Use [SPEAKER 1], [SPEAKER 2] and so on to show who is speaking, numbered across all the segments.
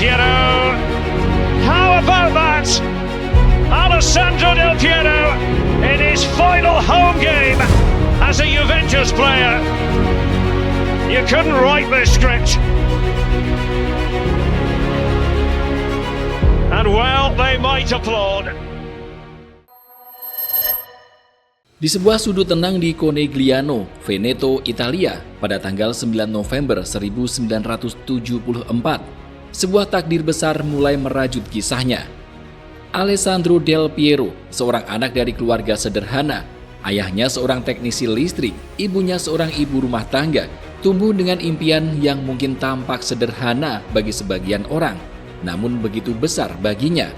[SPEAKER 1] Piero. How about that? Alessandro Del Piero in his final home game as a Juventus player. You couldn't write this script. And well, they might applaud.
[SPEAKER 2] Di sebuah sudut tenang di Conegliano, Veneto, Italia, pada tanggal 9 November 1974, sebuah takdir besar mulai merajut kisahnya. Alessandro Del Piero, seorang anak dari keluarga sederhana, ayahnya seorang teknisi listrik, ibunya seorang ibu rumah tangga, tumbuh dengan impian yang mungkin tampak sederhana bagi sebagian orang, namun begitu besar baginya.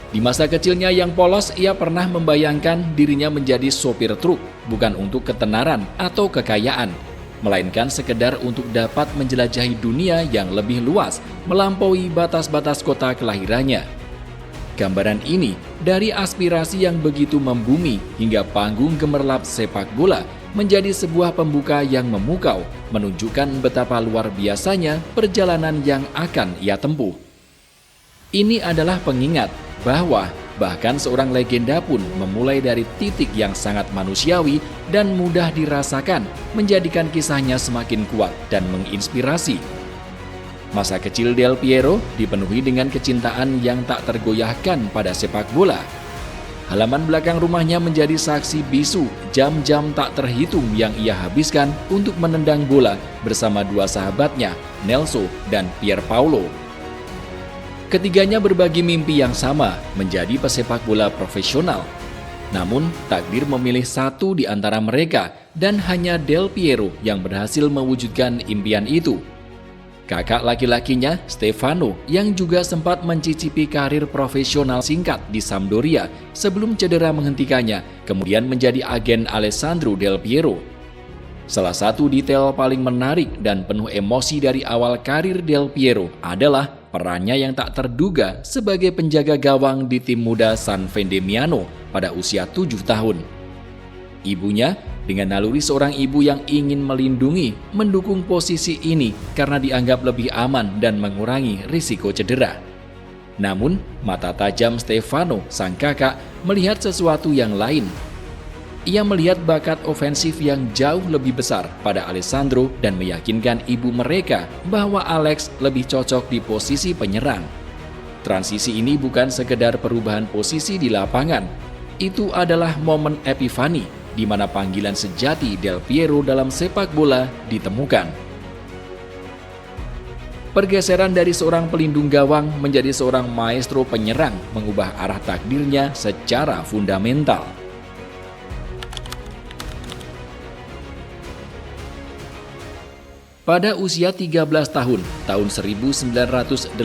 [SPEAKER 2] Di masa kecilnya yang polos, ia pernah membayangkan dirinya menjadi sopir truk, bukan untuk ketenaran atau kekayaan, melainkan sekedar untuk dapat menjelajahi dunia yang lebih luas, melampaui batas-batas kota kelahirannya. Gambaran ini dari aspirasi yang begitu membumi hingga panggung gemerlap sepak bola menjadi sebuah pembuka yang memukau, menunjukkan betapa luar biasanya perjalanan yang akan ia tempuh. Ini adalah pengingat bahwa bahkan seorang legenda pun memulai dari titik yang sangat manusiawi dan mudah dirasakan, menjadikan kisahnya semakin kuat dan menginspirasi. Masa kecil Del Piero dipenuhi dengan kecintaan yang tak tergoyahkan pada sepak bola. Halaman belakang rumahnya menjadi saksi bisu jam-jam tak terhitung yang ia habiskan untuk menendang bola bersama dua sahabatnya, Nelson dan Pierpaolo. Ketiganya berbagi mimpi yang sama, menjadi pesepak bola profesional. Namun, takdir memilih satu di antara mereka, dan hanya Del Piero yang berhasil mewujudkan impian itu. Kakak laki-lakinya, Stefano, yang juga sempat mencicipi karir profesional singkat di Sampdoria sebelum cedera menghentikannya, kemudian menjadi agen Alessandro Del Piero. Salah satu detail paling menarik dan penuh emosi dari awal karir Del Piero adalah perannya yang tak terduga sebagai penjaga gawang di tim muda San Vendemiano pada usia 7 tahun. Ibunya, dengan naluri seorang ibu yang ingin melindungi, mendukung posisi ini karena dianggap lebih aman dan mengurangi risiko cedera. Namun, mata tajam Stefano, sang kakak, melihat sesuatu yang lain. Ia melihat bakat ofensif yang jauh lebih besar pada Alessandro dan meyakinkan ibu mereka bahwa Alex lebih cocok di posisi penyerang. Transisi ini bukan sekedar perubahan posisi di lapangan. Itu adalah momen epifani di mana panggilan sejati Del Piero dalam sepak bola ditemukan. Pergeseran dari seorang pelindung gawang menjadi seorang maestro penyerang mengubah arah takdirnya secara fundamental. Pada usia 13 tahun 1988,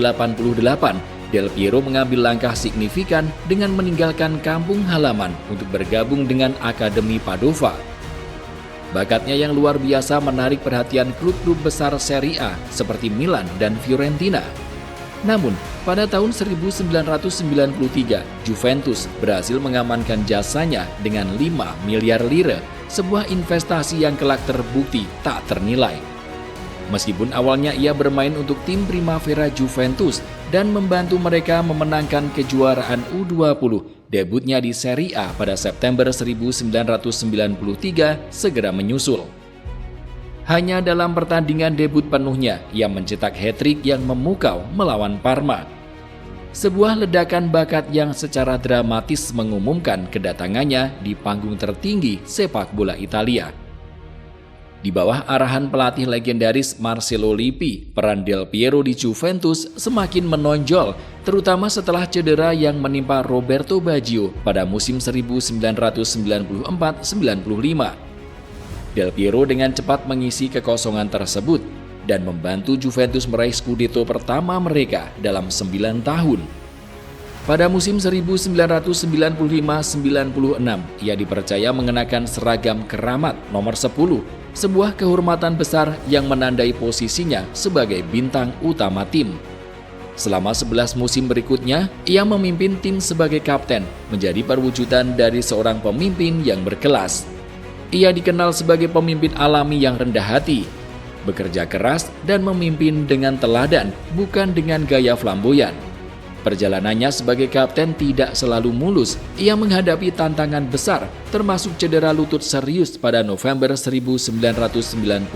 [SPEAKER 2] Del Piero mengambil langkah signifikan dengan meninggalkan kampung halaman untuk bergabung dengan Akademi Padova. Bakatnya yang luar biasa menarik perhatian klub-klub besar Serie A seperti Milan dan Fiorentina. Namun, pada tahun 1993, Juventus berhasil mengamankan jasanya dengan 5 miliar lira, sebuah investasi yang kelak terbukti tak ternilai. Meskipun awalnya ia bermain untuk tim Primavera Juventus dan membantu mereka memenangkan kejuaraan U20, debutnya di Serie A pada September 1993 segera menyusul. Hanya dalam pertandingan debut penuhnya, ia mencetak hat-trick yang memukau melawan Parma. Sebuah ledakan bakat yang secara dramatis mengumumkan kedatangannya di panggung tertinggi sepak bola Italia. Di bawah arahan pelatih legendaris Marcello Lippi, peran Del Piero di Juventus semakin menonjol, terutama setelah cedera yang menimpa Roberto Baggio pada musim 1994-95. Del Piero dengan cepat mengisi kekosongan tersebut dan membantu Juventus meraih Scudetto pertama mereka dalam 9 tahun. Pada musim 1995-96, ia dipercaya mengenakan seragam keramat nomor 10, sebuah kehormatan besar yang menandai posisinya sebagai bintang utama tim. Selama 11 musim berikutnya, ia memimpin tim sebagai kapten, menjadi perwujudan dari seorang pemimpin yang berkelas. Ia dikenal sebagai pemimpin alami yang rendah hati. bekerja keras, dan memimpin dengan teladan, bukan dengan gaya flamboyan. Perjalanannya sebagai kapten tidak selalu mulus. Ia menghadapi tantangan besar, termasuk cedera lutut serius pada November 1998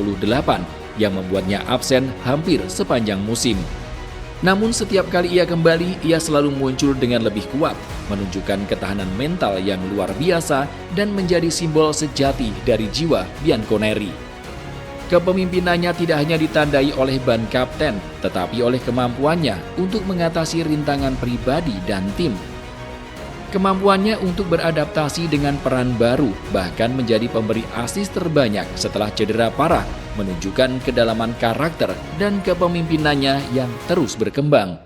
[SPEAKER 2] yang membuatnya absen hampir sepanjang musim. Namun setiap kali ia kembali, ia selalu muncul dengan lebih kuat, menunjukkan ketahanan mental yang luar biasa dan menjadi simbol sejati dari jiwa Bianconeri. Kepemimpinannya tidak hanya ditandai oleh ban kapten, tetapi oleh kemampuannya untuk mengatasi rintangan pribadi dan tim. Kemampuannya untuk beradaptasi dengan peran baru, bahkan menjadi pemberi assist terbanyak setelah cedera parah, menunjukkan kedalaman karakter dan kepemimpinannya yang terus berkembang.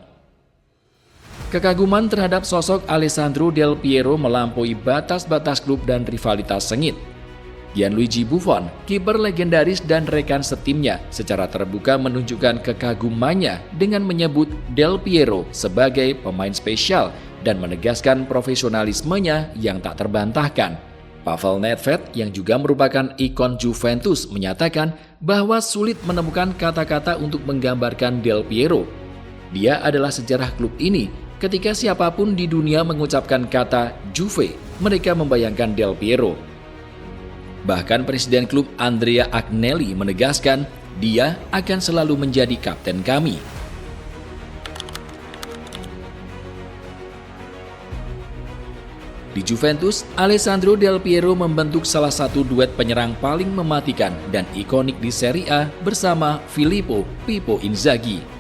[SPEAKER 2] Kekaguman terhadap sosok Alessandro Del Piero melampaui batas-batas klub dan rivalitas sengit. Gianluigi Buffon, kiper legendaris dan rekan setimnya, secara terbuka menunjukkan kekagumannya dengan menyebut Del Piero sebagai pemain spesial dan menegaskan profesionalismenya yang tak terbantahkan. Pavel Nedved yang juga merupakan ikon Juventus menyatakan bahwa sulit menemukan kata-kata untuk menggambarkan Del Piero. Dia adalah sejarah klub ini. Ketika siapapun di dunia mengucapkan kata Juve, mereka membayangkan Del Piero. Bahkan Presiden klub Andrea Agnelli menegaskan dia akan selalu menjadi kapten kami. Di Juventus, Alessandro Del Piero membentuk salah satu duet penyerang paling mematikan dan ikonik di Serie A bersama Filippo "Pippo" Inzaghi.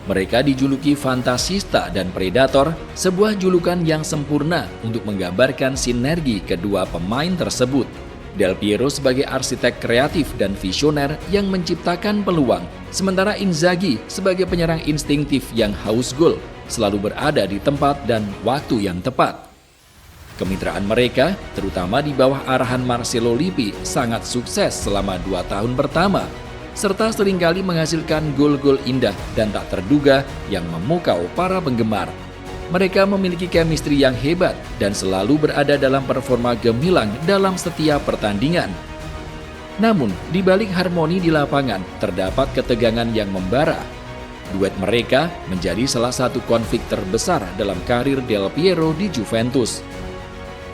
[SPEAKER 2] Mereka dijuluki Fantasista dan Predator, sebuah julukan yang sempurna untuk menggambarkan sinergi kedua pemain tersebut. Del Piero sebagai arsitek kreatif dan visioner yang menciptakan peluang, sementara Inzaghi sebagai penyerang instingtif yang haus gol, selalu berada di tempat dan waktu yang tepat. Kemitraan mereka, terutama di bawah arahan Marcelo Lippi, sangat sukses selama 2 tahun pertama, serta seringkali menghasilkan gol-gol indah dan tak terduga yang memukau para penggemar. Mereka memiliki chemistry yang hebat dan selalu berada dalam performa gemilang dalam setiap pertandingan. Namun, di balik harmoni di lapangan, terdapat ketegangan yang membara. Duet mereka menjadi salah satu konflik terbesar dalam karir Del Piero di Juventus.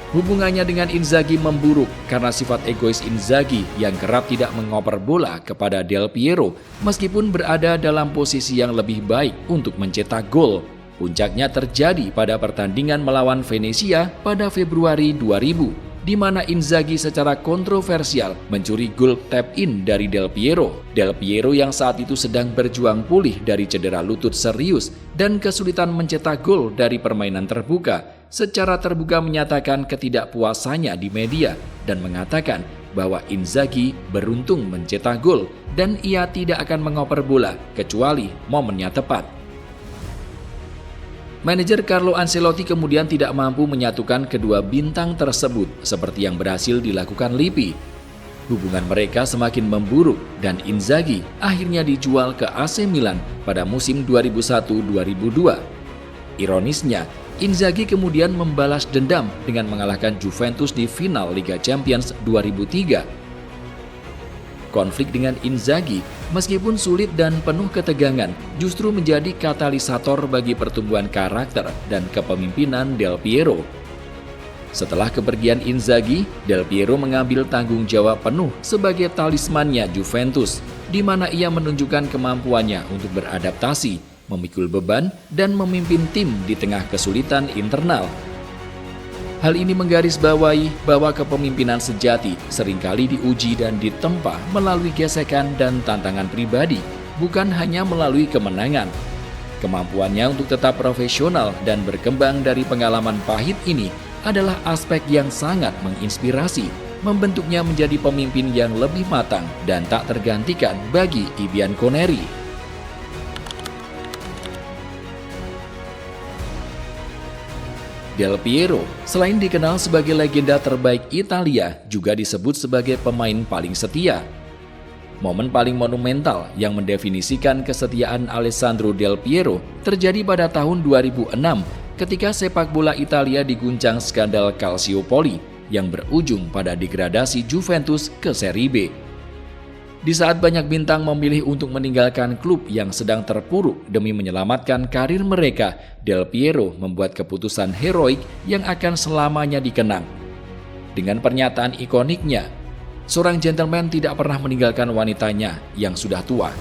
[SPEAKER 2] Hubungannya dengan Inzaghi memburuk karena sifat egois Inzaghi yang kerap tidak mengoper bola kepada Del Piero meskipun berada dalam posisi yang lebih baik untuk mencetak gol. Puncaknya terjadi pada pertandingan melawan Venezia pada Februari 2000, di mana Inzaghi secara kontroversial mencuri gol tap-in dari Del Piero. Del Piero yang saat itu sedang berjuang pulih dari cedera lutut serius dan kesulitan mencetak gol dari permainan terbuka, secara terbuka menyatakan ketidakpuasannya di media dan mengatakan bahwa Inzaghi beruntung mencetak gol dan ia tidak akan mengoper bola kecuali momennya tepat. Manajer Carlo Ancelotti kemudian tidak mampu menyatukan kedua bintang tersebut seperti yang berhasil dilakukan Lippi. Hubungan mereka semakin memburuk dan Inzaghi akhirnya dijual ke AC Milan pada musim 2001-2002. Ironisnya, Inzaghi kemudian membalas dendam dengan mengalahkan Juventus di final Liga Champions 2003. Konflik dengan Inzaghi, meskipun sulit dan penuh ketegangan, justru menjadi katalisator bagi pertumbuhan karakter dan kepemimpinan Del Piero. Setelah kepergian Inzaghi, Del Piero mengambil tanggung jawab penuh sebagai talismannya Juventus, di mana ia menunjukkan kemampuannya untuk beradaptasi, memikul beban, dan memimpin tim di tengah kesulitan internal. Hal ini menggarisbawahi bahwa kepemimpinan sejati seringkali diuji dan ditempa melalui gesekan dan tantangan pribadi, bukan hanya melalui kemenangan. Kemampuannya untuk tetap profesional dan berkembang dari pengalaman pahit ini adalah aspek yang sangat menginspirasi, membentuknya menjadi pemimpin yang lebih matang dan tak tergantikan bagi I Bianconeri. Del Piero, selain dikenal sebagai legenda terbaik Italia, juga disebut sebagai pemain paling setia. Momen paling monumental yang mendefinisikan kesetiaan Alessandro Del Piero terjadi pada tahun 2006 ketika sepak bola Italia diguncang skandal Calciopoli yang berujung pada degradasi Juventus ke Serie B. Di saat banyak bintang memilih untuk meninggalkan klub yang sedang terpuruk demi menyelamatkan karir mereka, Del Piero membuat keputusan heroik yang akan selamanya dikenang. Dengan pernyataan ikoniknya, seorang gentleman tidak pernah meninggalkan wanitanya yang sudah tua.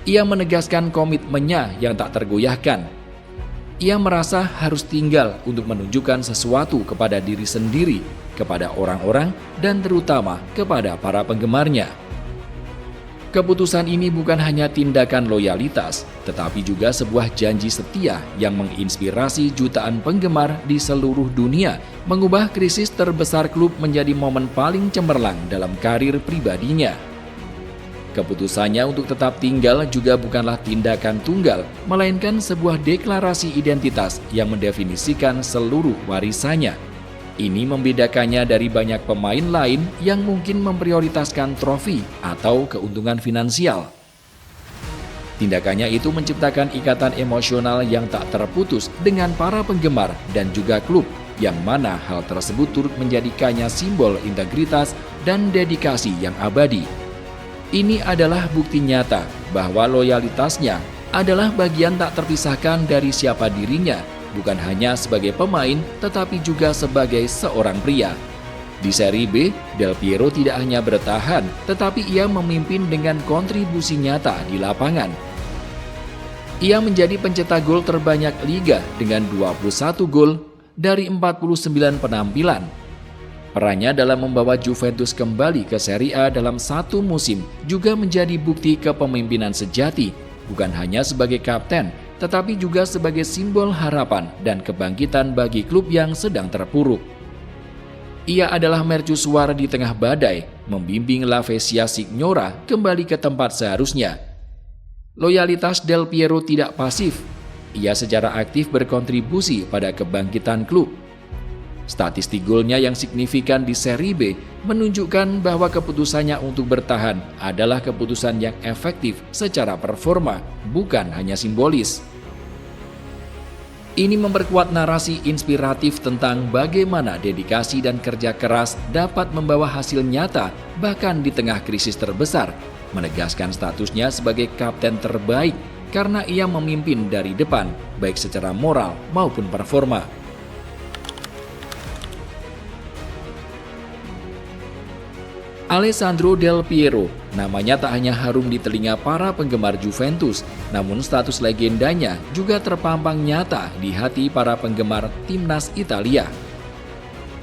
[SPEAKER 2] Ia menegaskan komitmennya yang tak tergoyahkan. Ia merasa harus tinggal untuk menunjukkan sesuatu kepada diri sendiri, kepada orang-orang, dan terutama kepada para penggemarnya. Keputusan ini bukan hanya tindakan loyalitas, tetapi juga sebuah janji setia yang menginspirasi jutaan penggemar di seluruh dunia, mengubah krisis terbesar klub menjadi momen paling cemerlang dalam karir pribadinya. Keputusannya untuk tetap tinggal juga bukanlah tindakan tunggal, melainkan sebuah deklarasi identitas yang mendefinisikan seluruh warisannya. Ini membedakannya dari banyak pemain lain yang mungkin memprioritaskan trofi atau keuntungan finansial. Tindakannya itu menciptakan ikatan emosional yang tak terputus dengan para penggemar dan juga klub, yang mana hal tersebut turut menjadikannya simbol integritas dan dedikasi yang abadi. Ini adalah bukti nyata bahwa loyalitasnya adalah bagian tak terpisahkan dari siapa dirinya, bukan hanya sebagai pemain, tetapi juga sebagai seorang pria. Di Serie B, Del Piero tidak hanya bertahan, tetapi ia memimpin dengan kontribusi nyata di lapangan. Ia menjadi pencetak gol terbanyak Liga dengan 21 gol dari 49 penampilan. Perannya dalam membawa Juventus kembali ke Serie A dalam satu musim juga menjadi bukti kepemimpinan sejati, bukan hanya sebagai kapten, tetapi juga sebagai simbol harapan dan kebangkitan bagi klub yang sedang terpuruk. Ia adalah mercusuar di tengah badai, membimbing La Spezia Signora kembali ke tempat seharusnya. Loyalitas Del Piero tidak pasif, ia secara aktif berkontribusi pada kebangkitan klub. Statistik golnya yang signifikan di Serie B menunjukkan bahwa keputusannya untuk bertahan adalah keputusan yang efektif secara performa, bukan hanya simbolis. Ini memperkuat narasi inspiratif tentang bagaimana dedikasi dan kerja keras dapat membawa hasil nyata bahkan di tengah krisis terbesar, menegaskan statusnya sebagai kapten terbaik karena ia memimpin dari depan, baik secara moral maupun performa. Alessandro Del Piero, namanya tak hanya harum di telinga para penggemar Juventus, namun status legendanya juga terpampang nyata di hati para penggemar timnas Italia.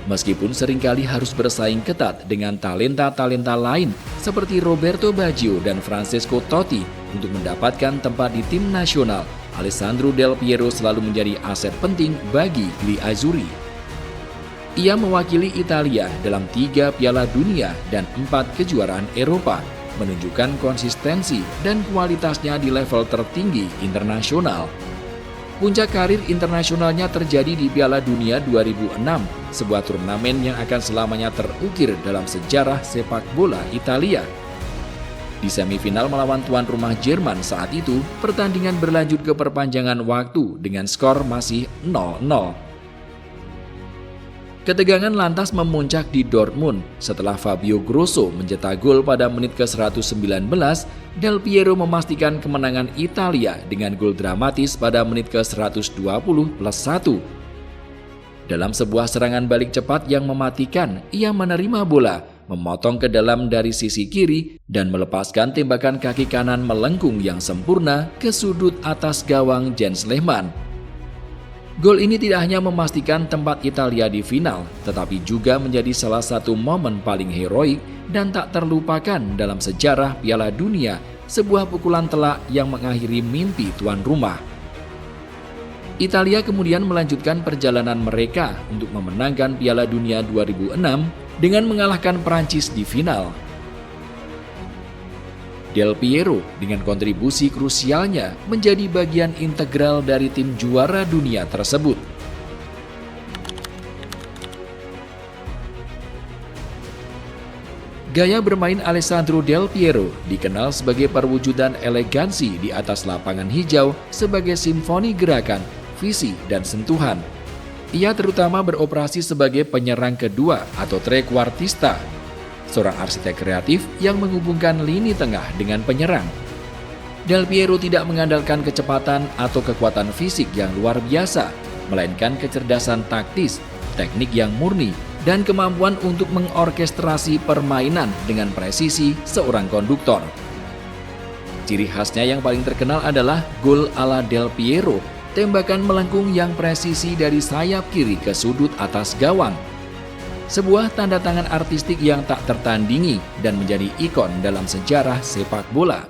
[SPEAKER 2] Meskipun seringkali harus bersaing ketat dengan talenta-talenta lain seperti Roberto Baggio dan Francesco Totti untuk mendapatkan tempat di tim nasional, Alessandro Del Piero selalu menjadi aset penting bagi Gli Azzurri. Ia mewakili Italia dalam 3 Piala Dunia dan 4 kejuaraan Eropa, menunjukkan konsistensi dan kualitasnya di level tertinggi internasional. Puncak karir internasionalnya terjadi di Piala Dunia 2006, sebuah turnamen yang akan selamanya terukir dalam sejarah sepak bola Italia. Di semifinal melawan tuan rumah Jerman saat itu, pertandingan berlanjut ke perpanjangan waktu dengan skor masih 0-0. Ketegangan lantas memuncak di Dortmund setelah Fabio Grosso mencetak gol pada menit ke-119. Del Piero memastikan kemenangan Italia dengan gol dramatis pada menit ke-120+1. Dalam sebuah serangan balik cepat yang mematikan, ia menerima bola, memotong ke dalam dari sisi kiri, dan melepaskan tembakan kaki kanan melengkung yang sempurna ke sudut atas gawang Jens Lehmann. Gol ini tidak hanya memastikan tempat Italia di final, tetapi juga menjadi salah satu momen paling heroik dan tak terlupakan dalam sejarah Piala Dunia, sebuah pukulan telak yang mengakhiri mimpi tuan rumah. Italia kemudian melanjutkan perjalanan mereka untuk memenangkan Piala Dunia 2006 dengan mengalahkan Prancis di final. Del Piero dengan kontribusi krusialnya menjadi bagian integral dari tim juara dunia tersebut. Gaya bermain Alessandro Del Piero dikenal sebagai perwujudan elegansi di atas lapangan hijau sebagai simfoni gerakan, visi, dan sentuhan. Ia terutama beroperasi sebagai penyerang kedua atau trequartista. seorang arsitek kreatif yang menghubungkan lini tengah dengan penyerang. Del Piero tidak mengandalkan kecepatan atau kekuatan fisik yang luar biasa, melainkan kecerdasan taktis, teknik yang murni, dan kemampuan untuk mengorkestrasi permainan dengan presisi seorang konduktor. Ciri khasnya yang paling terkenal adalah gol ala Del Piero, tembakan melengkung yang presisi dari sayap kiri ke sudut atas gawang. Sebuah tanda tangan artistik yang tak tertandingi dan menjadi ikon dalam sejarah sepak bola.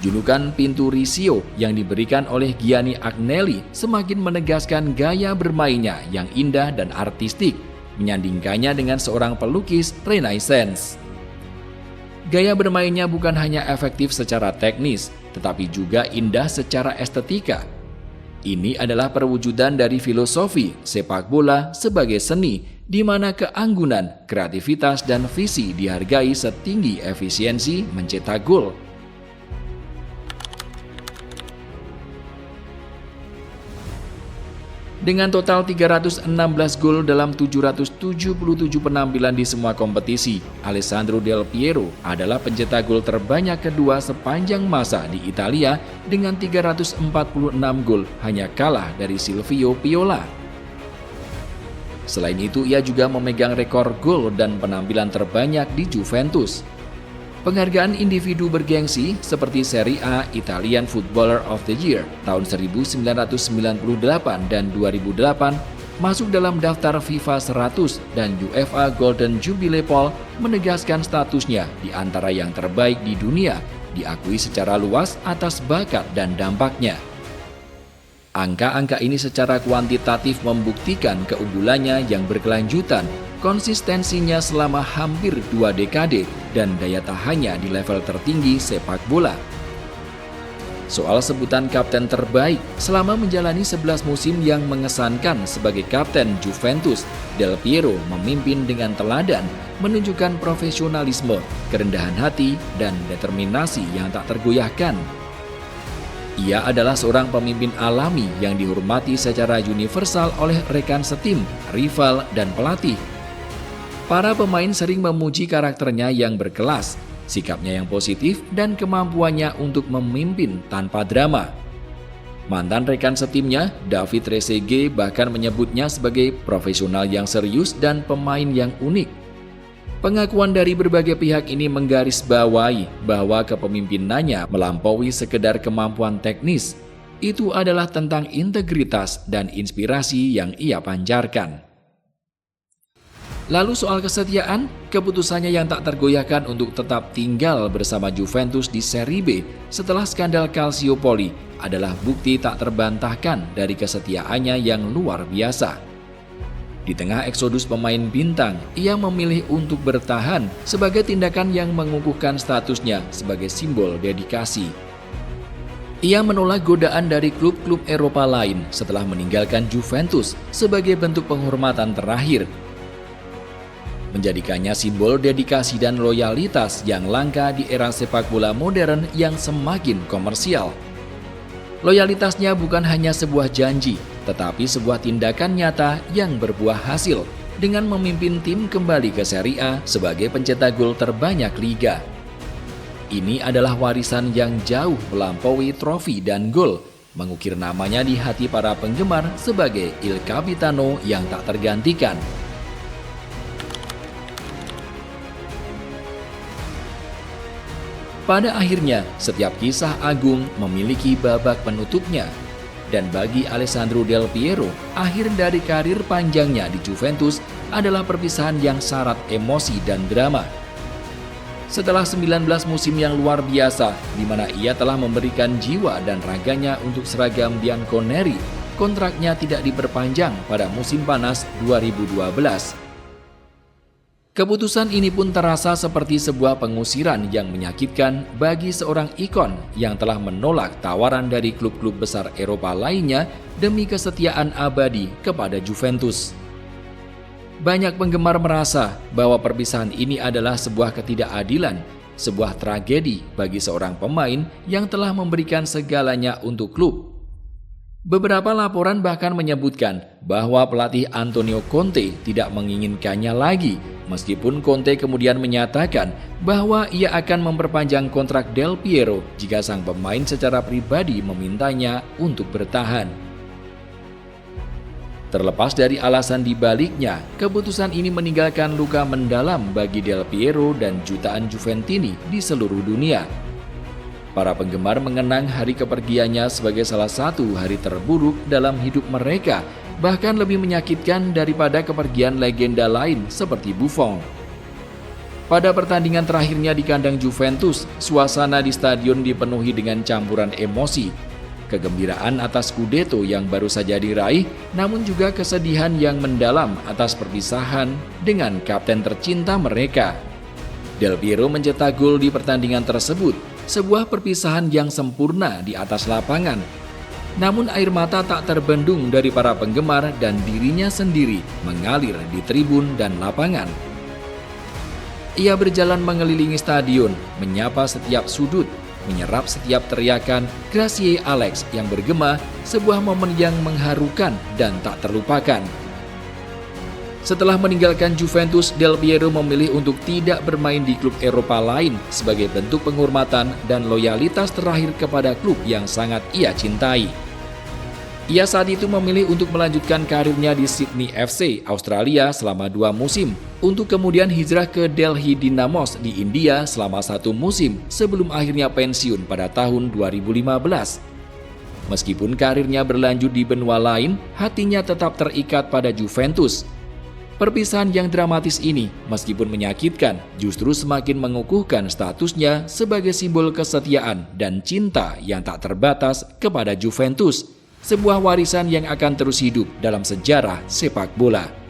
[SPEAKER 2] Julukan Pintu Risio yang diberikan oleh Gianni Agnelli semakin menegaskan gaya bermainnya yang indah dan artistik, menyandingkannya dengan seorang pelukis Renaissance. Gaya bermainnya bukan hanya efektif secara teknis, tetapi juga indah secara estetika. Ini adalah perwujudan dari filosofi sepak bola sebagai seni, di mana keanggunan, kreativitas, dan visi dihargai setinggi efisiensi mencetak gol. Dengan total 316 gol dalam 777 penampilan di semua kompetisi, Alessandro Del Piero adalah pencetak gol terbanyak kedua sepanjang masa di Italia dengan 346 gol, hanya kalah dari Silvio Piola. Selain itu, ia juga memegang rekor gol dan penampilan terbanyak di Juventus. Penghargaan individu bergengsi seperti Serie A Italian Footballer of the Year tahun 1998 dan 2008 masuk dalam daftar FIFA 100 dan UEFA Golden Jubilee Poll menegaskan statusnya di antara yang terbaik di dunia, diakui secara luas atas bakat dan dampaknya. Angka-angka ini secara kuantitatif membuktikan keunggulannya yang berkelanjutan, konsistensinya selama hampir 2 dekade, dan daya tahannya di level tertinggi sepak bola. Soal sebutan kapten terbaik, selama menjalani 11 musim yang mengesankan sebagai kapten Juventus, Del Piero memimpin dengan teladan, menunjukkan profesionalisme, kerendahan hati, dan determinasi yang tak tergoyahkan. Ia adalah seorang pemimpin alami yang dihormati secara universal oleh rekan setim, rival, dan pelatih. Para pemain sering memuji karakternya yang berkelas, sikapnya yang positif, dan kemampuannya untuk memimpin tanpa drama. Mantan rekan setimnya, David Trezeguet, bahkan menyebutnya sebagai profesional yang serius dan pemain yang unik. Pengakuan dari berbagai pihak ini menggarisbawahi bahwa kepemimpinannya melampaui sekedar kemampuan teknis. Itu adalah tentang integritas dan inspirasi yang ia pancarkan. Lalu soal kesetiaan, keputusannya yang tak tergoyahkan untuk tetap tinggal bersama Juventus di Serie B setelah skandal Calciopoli adalah bukti tak terbantahkan dari kesetiaannya yang luar biasa. Di tengah eksodus pemain bintang, ia memilih untuk bertahan sebagai tindakan yang mengukuhkan statusnya sebagai simbol dedikasi. Ia menolak godaan dari klub-klub Eropa lain setelah meninggalkan Juventus sebagai bentuk penghormatan terakhir. Menjadikannya simbol dedikasi dan loyalitas yang langka di era sepak bola modern yang semakin komersial. Loyalitasnya bukan hanya sebuah janji, tetapi sebuah tindakan nyata yang berbuah hasil dengan memimpin tim kembali ke Serie A sebagai pencetak gol terbanyak liga. Ini adalah warisan yang jauh melampaui trofi dan gol, mengukir namanya di hati para penggemar sebagai Il Capitano yang tak tergantikan. Pada akhirnya, setiap kisah agung memiliki babak penutupnya. Dan bagi Alessandro Del Piero, akhir dari karir panjangnya di Juventus adalah perpisahan yang syarat emosi dan drama. Setelah 19 musim yang luar biasa, di mana ia telah memberikan jiwa dan raganya untuk seragam bianconeri, kontraknya tidak diperpanjang pada musim panas 2012. Keputusan ini pun terasa seperti sebuah pengusiran yang menyakitkan bagi seorang ikon yang telah menolak tawaran dari klub-klub besar Eropa lainnya demi kesetiaan abadi kepada Juventus. Banyak penggemar merasa bahwa perpisahan ini adalah sebuah ketidakadilan, sebuah tragedi bagi seorang pemain yang telah memberikan segalanya untuk klub. Beberapa laporan bahkan menyebutkan bahwa pelatih Antonio Conte tidak menginginkannya lagi Meskipun Conte kemudian menyatakan bahwa ia akan memperpanjang kontrak Del Piero jika sang pemain secara pribadi memintanya untuk bertahan. Terlepas dari alasan dibaliknya, keputusan ini meninggalkan luka mendalam bagi Del Piero dan jutaan Juventini di seluruh dunia. Para penggemar mengenang hari kepergiannya sebagai salah satu hari terburuk dalam hidup mereka, bahkan lebih menyakitkan daripada kepergian legenda lain seperti Buffon. Pada pertandingan terakhirnya di kandang Juventus, suasana di stadion dipenuhi dengan campuran emosi. Kegembiraan atas Scudetto yang baru saja diraih, namun juga kesedihan yang mendalam atas perpisahan dengan kapten tercinta mereka. Del Piero mencetak gol di pertandingan tersebut, sebuah perpisahan yang sempurna di atas lapangan. Namun air mata tak terbendung dari para penggemar dan dirinya sendiri mengalir di tribun dan lapangan. Ia berjalan mengelilingi stadion, menyapa setiap sudut, menyerap setiap teriakan Grazie Alex yang bergema, sebuah momen yang mengharukan dan tak terlupakan. Setelah meninggalkan Juventus, Del Piero memilih untuk tidak bermain di klub Eropa lain sebagai bentuk penghormatan dan loyalitas terakhir kepada klub yang sangat ia cintai. Ia saat itu memilih untuk melanjutkan karirnya di Sydney FC, Australia selama 2 musim, untuk kemudian hijrah ke Delhi Dynamos di India selama 1 musim sebelum akhirnya pensiun pada tahun 2015. Meskipun karirnya berlanjut di benua lain, hatinya tetap terikat pada Juventus. Perpisahan yang dramatis ini, meskipun menyakitkan, justru semakin mengukuhkan statusnya sebagai simbol kesetiaan dan cinta yang tak terbatas kepada Juventus, sebuah warisan yang akan terus hidup dalam sejarah sepak bola.